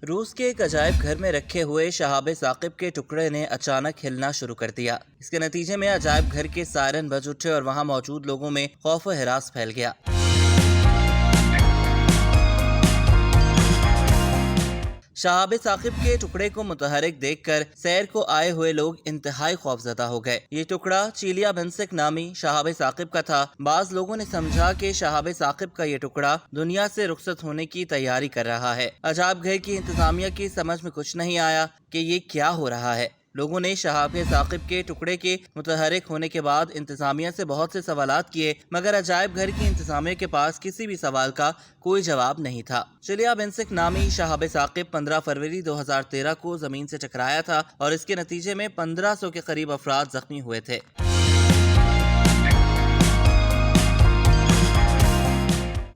روس کے ایک عجائب گھر میں رکھے ہوئے شہاب ثاقب کے ٹکڑے نے اچانک ہلنا شروع کر دیا۔ اس کے نتیجے میں عجائب گھر کے سائرن بج اٹھے اور وہاں موجود لوگوں میں خوف و ہراس پھیل گیا۔ شہاب ثاقب کے ٹکڑے کو متحرک دیکھ کر سیر کو آئے ہوئے لوگ انتہائی خوفزدہ ہو گئے۔ یہ ٹکڑا چیلیا بنسک نامی شہاب ثاقب کا تھا۔ بعض لوگوں نے سمجھا کہ شہاب ثاقب کا یہ ٹکڑا دنیا سے رخصت ہونے کی تیاری کر رہا ہے۔ عجائب گھر کی انتظامیہ کی سمجھ میں کچھ نہیں آیا کہ یہ کیا ہو رہا ہے۔ لوگوں نے شہاب ثاقب کے ٹکڑے کے متحرک ہونے کے بعد انتظامیہ سے بہت سے سوالات کیے، مگر عجائب گھر کی انتظامیہ کے پاس کسی بھی سوال کا کوئی جواب نہیں تھا۔ چیلیا بنسک نامی شہاب ثاقب 15 فروری 2013 کو زمین سے ٹکرایا تھا اور اس کے نتیجے میں 1500 کے قریب افراد زخمی ہوئے تھے۔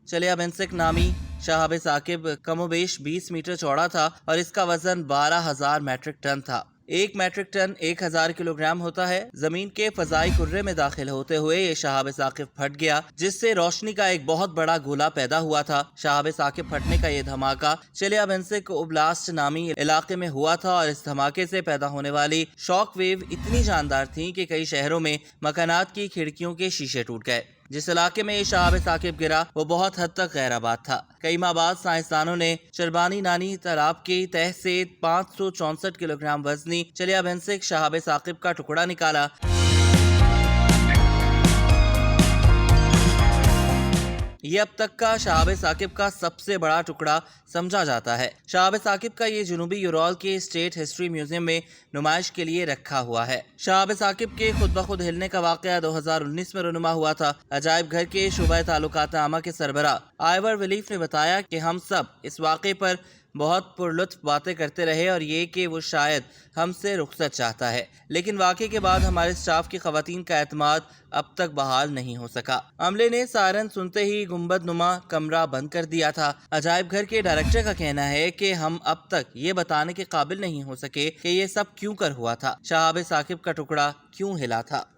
چیلیا بنسک نامی شہاب ثاقب کم و بیش 20 میٹر چوڑا تھا اور اس کا وزن 12,000 میٹرک ٹن تھا۔ 1 میٹرک ٹن 1000 کلو گرام ہوتا ہے۔ زمین کے فضائی کرے میں داخل ہوتے ہوئے یہ شہاب ثاقب پھٹ گیا، جس سے روشنی کا ایک بہت بڑا گولا پیدا ہوا تھا۔ شہاب ثاقب پھٹنے کا یہ دھماکہ چیلیا بنسک اوبلاسٹ نامی علاقے میں ہوا تھا اور اس دھماکے سے پیدا ہونے والی شاک ویو اتنی جاندار تھی کہ کئی شہروں میں مکانات کی کھڑکیوں کے شیشے ٹوٹ گئے۔ جس علاقے میں یہ شہاب ثاقب گرا وہ بہت حد تک غیر آباد تھا۔ کئی ماہ بعد سائنسدانوں نے چربانی نانی تالاب کی تہہ سے 564 کلو گرام وزنی چیلیا بنسک شہاب ثاقب کا ٹکڑا نکالا۔ یہ اب تک کا شہاب ثاقب کا سب سے بڑا ٹکڑا سمجھا جاتا ہے۔ شہاب ثاقب کا یہ جنوبی یورال کے اسٹیٹ ہسٹری میوزیم میں نمائش کے لیے رکھا ہوا ہے۔ شہاب ثاقب کے خود بخود ہلنے کا واقعہ 2019 میں رونما ہوا تھا۔ عجائب گھر کے شعبہ تعلقات عامہ کے سربراہ آئیور ولیف نے بتایا کہ ہم سب اس واقعے پر بہت پرلطف باتیں کرتے رہے اور یہ کہ وہ شاید ہم سے رخصت چاہتا ہے، لیکن واقعے کے بعد ہمارے سٹاف کی خواتین کا اعتماد اب تک بحال نہیں ہو سکا۔ عملے نے سائرن سنتے ہی گنبد نما کمرہ بند کر دیا تھا۔ عجائب گھر کے ڈائریکٹر کا کہنا ہے کہ ہم اب تک یہ بتانے کے قابل نہیں ہو سکے کہ یہ سب کیوں کر ہوا تھا، شہاب ثاقب کا ٹکڑا کیوں ہلا تھا۔